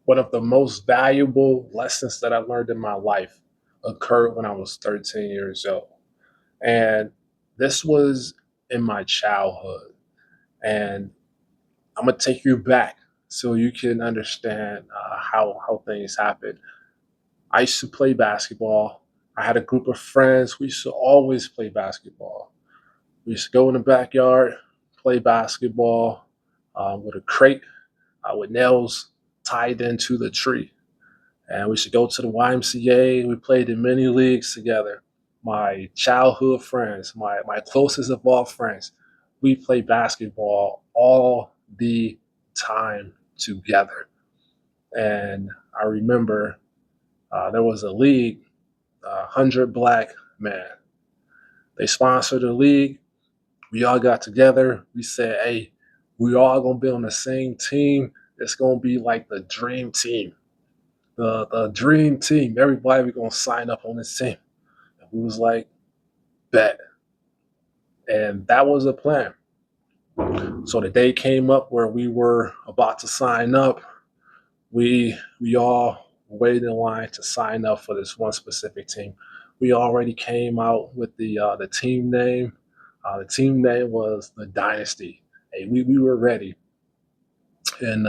one of the most valuable lessons that I learned in my life occurred when I was 13 years old. And this was in my childhood. And I'm going to take you back so you can understand how things happen. I used to play basketball. I had a group of friends. We used to always play basketball. We used to go in the backyard, play basketball with a crate with nails tied into the tree. And we should go to the YMCA. We played in many leagues together. My childhood friends, my closest of all friends, we played basketball all the time together. And I remember there was a league, 100 Black Men. They sponsored the league. We all got together. We said, hey, we all going to be on the same team. It's going to be like the dream team. The dream team. Everybody we gonna sign up on this team. And we was like, bet. And that was the plan. So the day came up where we were about to sign up. We all waited in line to sign up for this one specific team. We already came out with the team name. The team name was the Dynasty. Hey, we were ready, and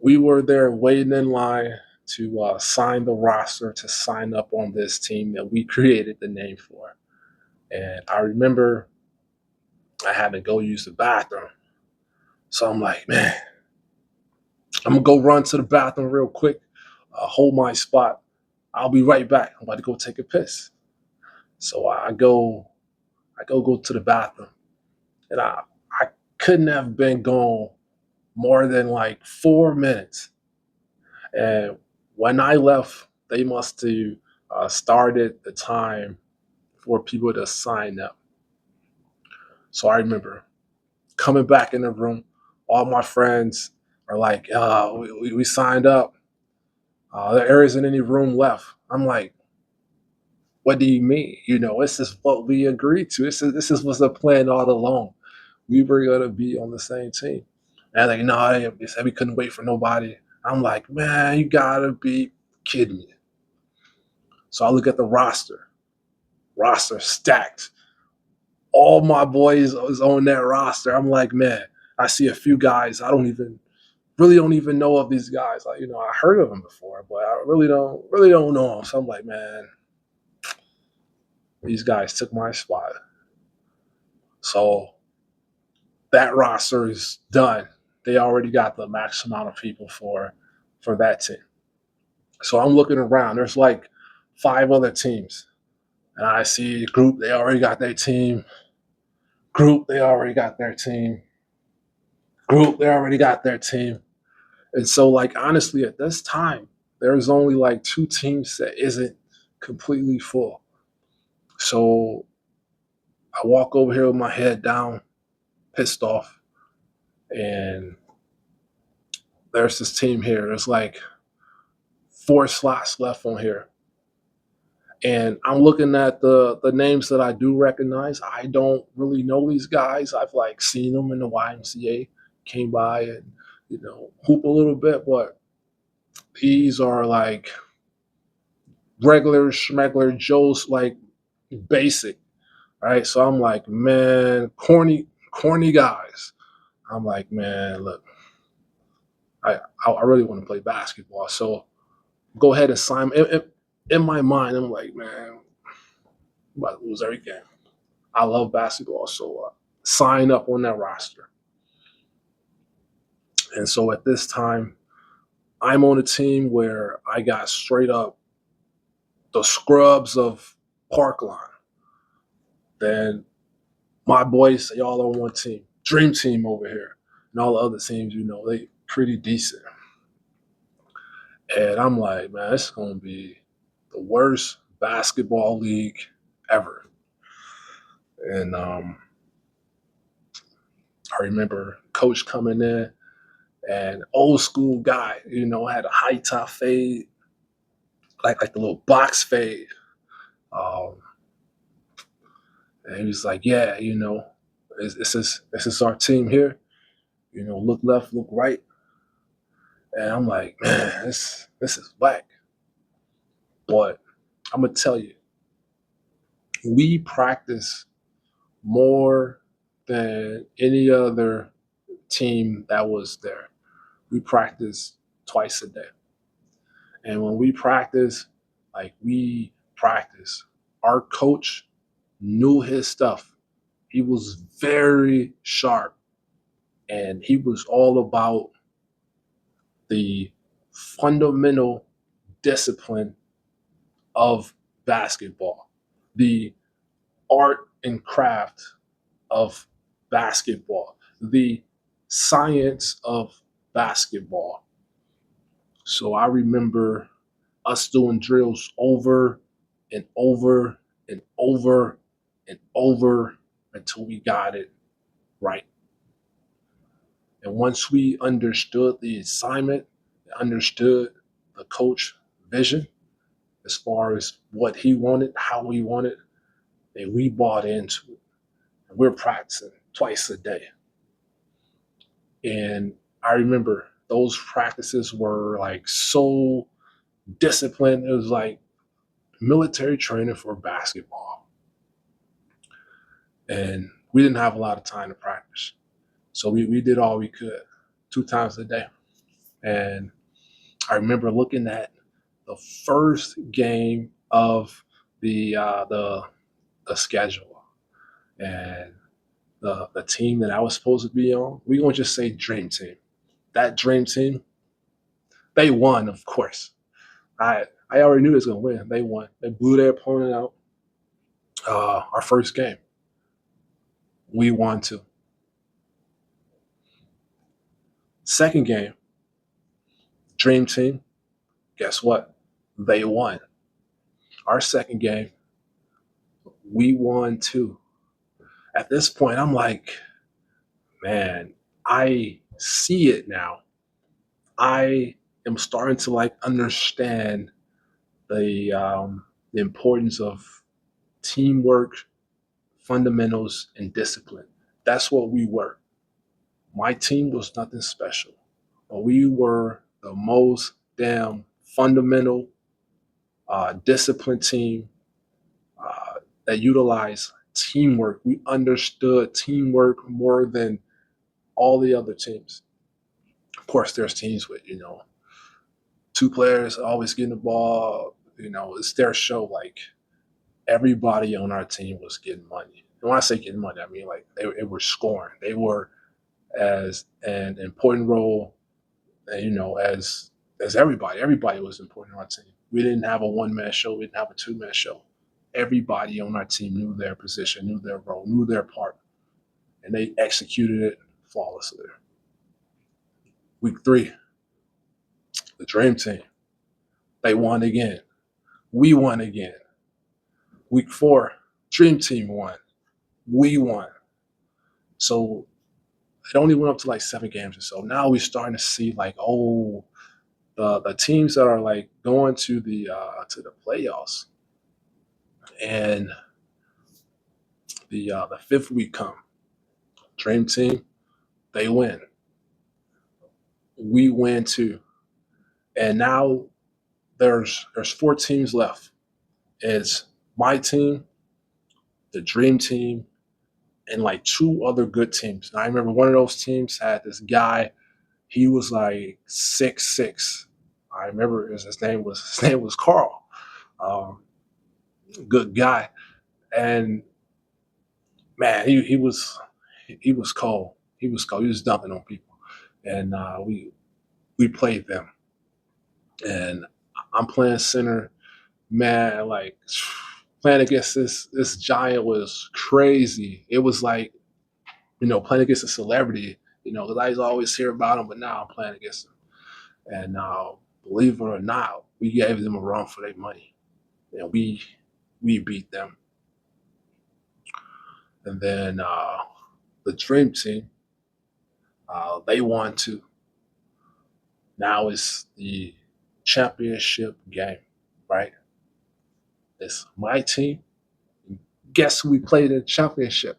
we were there waiting in line to sign the roster to sign up on this team that we created the name for. And I remember I had to go use the bathroom. So I'm like, man, I'm gonna go run to the bathroom real quick, hold my spot. I'll be right back. I'm about to go take a piss. So I go to the bathroom, and I couldn't have been gone more than like 4 minutes. And when I left, they must have started the time for people to sign up. So I remember coming back in the room. All my friends are like, we signed up. There isn't any room left. I'm like, what do you mean? This is what we agreed to. This is what's the plan all along. We were gonna be on the same team. And like, no, they said we couldn't wait for nobody. I'm like, man, you gotta be kidding me. So I look at the roster stacked. All my boys is on that roster. I'm like, man, I see a few guys I don't even know of these guys. Like, I heard of them before, but I really don't know them. So I'm like, man, these guys took my spot. So that roster is done. They already got the max amount of people for that team. So I'm looking around. There's like 5 other teams. And I see group, they already got their team. Group, they already got their team. Group, they already got their team. And so, like, honestly, at this time, there's only like 2 teams that isn't completely full. So I walk over here with my head down, pissed off, and there's this team here. There's like 4 slots left on here. And I'm looking at the names that I do recognize. I don't really know these guys. I've like seen them in the YMCA, came by and hoop a little bit, but these are like regular schmegler Joe's, like basic, right? So I'm like, man, corny guys. I'm like, man, look, I really want to play basketball, so go ahead and sign. In my mind, I'm like, man, I'm about to lose every game. I love basketball, so sign up on that roster. And so at this time, I'm on a team where I got straight up the scrubs of Parkline. Then my boys, y'all on one team, dream team over here, and all the other teams, they pretty decent. And I'm like, man, it's gonna be the worst basketball league ever. And I remember coach coming in, and old school guy, had a high top fade, like the little box fade. Um, and he was like, yeah, this is our team here. Look left, look right. And I'm like, man, this is whack. But I'm gonna tell you, we practice more than any other team that was there. We practice twice a day. And when we practice, like we practice, our coach knew his stuff. He was very sharp and he was all about the fundamental discipline of basketball, the art and craft of basketball, the science of basketball. So I remember us doing drills over and over and over and over until we got it right. And once we understood the assignment, understood the coach vision as far as what he wanted, how he wanted, and we bought into it. And we're practicing twice a day. And I remember those practices were like so disciplined. It was like military training for basketball. And we didn't have a lot of time to practice. So we did all we could 2 times a day. And I remember looking at the first game of the schedule and the team that I was supposed to be on. We're gonna just say dream team. That dream team, they won, of course. I already knew they was gonna win. They won. They blew their opponent out. Our first game, we won too. Second game, dream team. Guess what? They won. Our second game, we won too. At this point, I'm like, man, I see it now. I am starting to like understand the importance of teamwork, fundamentals, and discipline. That's what we were. My team was nothing special, but we were the most damn fundamental, disciplined team that utilized teamwork. We understood teamwork more than all the other teams. Of course, there's teams with, two players always getting the ball. It's their show. Like everybody on our team was getting money. And when I say getting money, I mean like they were scoring. They were as an important role, as everybody. Everybody was important on our team. We didn't have a one-man show. We didn't have a two-man show. Everybody on our team knew their position, knew their role, knew their part, and they executed it flawlessly. Week 3, the dream team, they won again. We won again. Week 4, dream team won. We won. So it only went up to like 7 games or so. Now we're starting to see like, the teams that are like going to the playoffs, and the fifth week come, dream team, they win. We win too. And now there's 4 teams left. It's my team, the dream team, and like 2 other good teams. And I remember one of those teams had this guy. He was like 6'6". I remember his name was Carl. Um, Good guy, and man, he was cold. He was cold. He was dumping on people, and we played them, and I'm playing center. Man, like playing against this giant was crazy. It was like playing against a celebrity. Because I used to always hear about him, but now I'm playing against him. And believe it or not, we gave them a run for their money, and we beat them. And then the Dream Team, they won too. Now it's the championship game, right? It's my team. Guess who we played in the championship?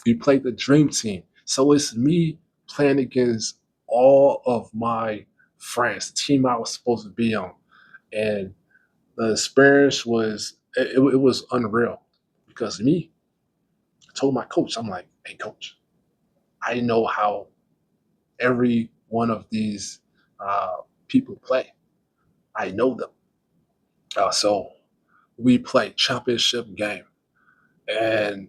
We played the Dream Team. So it's me playing against all of my France, team I was supposed to be on, and the experience was it was unreal because me, I told my coach, I'm like, hey coach, I know how every one of these people play. I know them. So we played championship game, and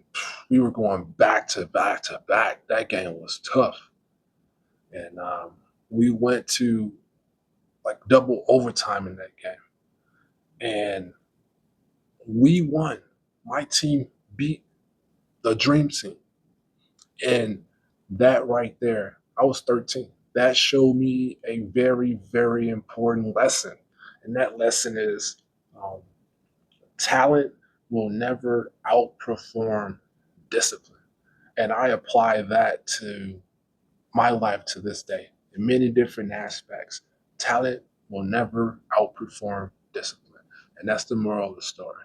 we were going back to back to back. That game was tough, and we went to like double overtime in that game, and we won. My team beat the dream team, and that right there, I was 13. That showed me a very, very important lesson, and that lesson is um, talent will never outperform discipline. And I apply that to my life to this day in many different aspects. Talent will never outperform discipline. And that's the moral of the story.